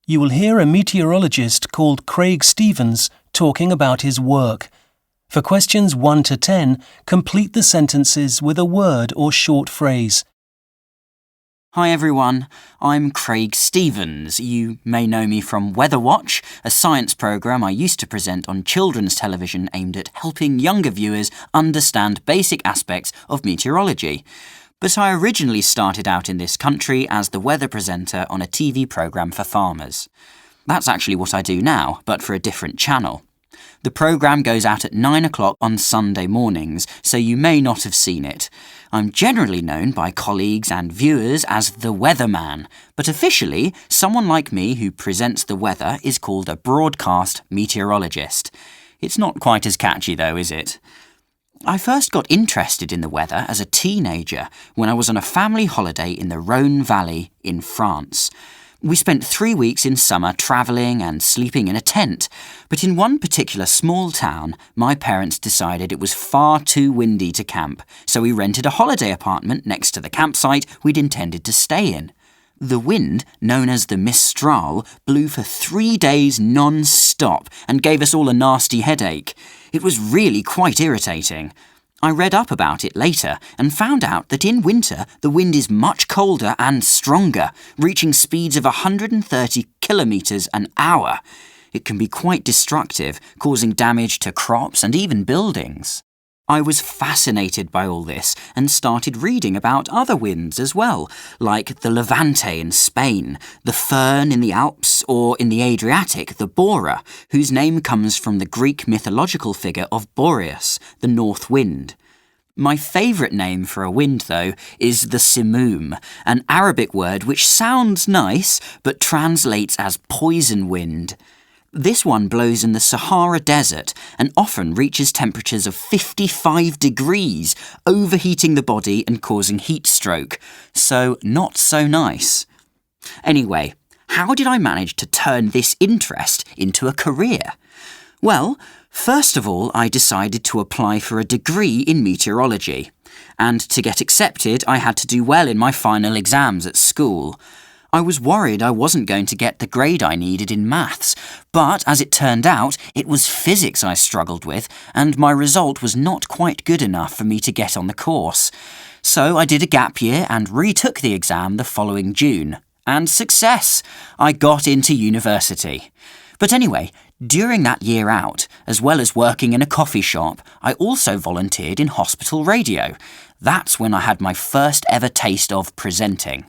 you will hear a meteorologist called Craig Stevens talking about his work. For questions 1 to 10, complete the sentences with a word or short phrase. Hi everyone, I'm Craig Stevens. You may know me from Weather Watch, a science programme I used to present on children's television aimed at helping younger viewers understand basic aspects of meteorology. But I originally started out in this country as the weather presenter on a TV programme for farmers. That's actually what I do now, but for a different channel. The programme goes out at 9 o'clock on Sunday mornings, so you may not have seen it. I'm generally known by colleagues and viewers as the Weatherman, but officially, someone like me who presents the weather is called a broadcast meteorologist. It's not quite as catchy though, is it? I first got interested in the weather as a teenager when I was on a family holiday in the Rhone Valley in France. We spent 3 weeks in summer travelling and sleeping in a tent, but in one particular small town, my parents decided it was far too windy to camp, so we rented a holiday apartment next to the campsite we'd intended to stay in. The wind, known as the Mistral, blew for 3 days non-stop and gave us all a nasty headache. It was really quite irritating. I read up about it later and found out that in winter the wind is much colder and stronger, reaching speeds of 130 kilometres an hour. It can be quite destructive, causing damage to crops and even buildings. I was fascinated by all this and started reading about other winds as well, like the Levante in Spain, the Föhn in the Alps, or in the Adriatic, the Bora, whose name comes from the Greek mythological figure of Boreas, the north wind. My favourite name for a wind, though, is the Simoom, an Arabic word which sounds nice but translates as poison wind. This one blows in the Sahara Desert and often reaches temperatures of 55 degrees, overheating the body and causing heat stroke. So, not so nice. Anyway, how did I manage to turn this interest into a career? Well, first of all, I decided to apply for a degree in meteorology. And to get accepted, I had to do well in my final exams at school. I was worried I wasn't going to get the grade I needed in maths, but as it turned out, it was physics I struggled with, and my result was not quite good enough for me to get on the course. So I did a gap year and retook the exam the following June. And success! I got into university. But anyway, during that year out, as well as working in a coffee shop, I also volunteered in hospital radio. That's when I had my first ever taste of presenting.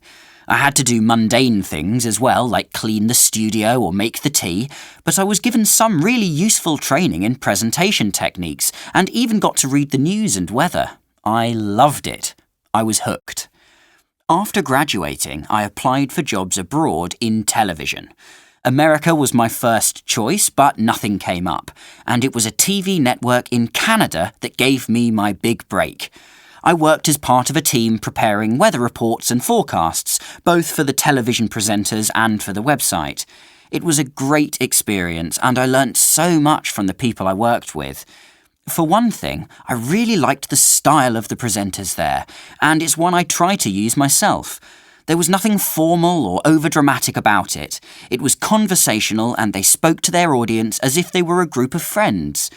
I had to do mundane things as well, like clean the studio or make the tea, but I was given some really useful training in presentation techniques and even got to read the news and weather. I loved it. I was hooked. After graduating, I applied for jobs abroad in television. America was my first choice, but nothing came up, and it was a TV network in Canada that gave me my big break. I worked as part of a team preparing weather reports and forecasts, both for the television presenters and for the website. It was a great experience, and I learnt so much from the people I worked with. For one thing, I really liked the style of the presenters there, and it's one I try to use myself. There was nothing formal or overdramatic about it. It was conversational, and they spoke to their audience as if they were a group of friends.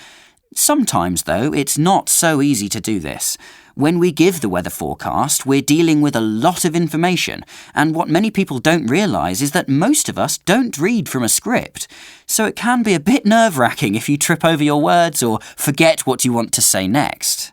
Sometimes, though, it's not so easy to do this. When we give the weather forecast, we're dealing with a lot of information, and what many people don't realise is that most of us don't read from a script. So it can be a bit nerve-wracking if you trip over your words or forget what you want to say next.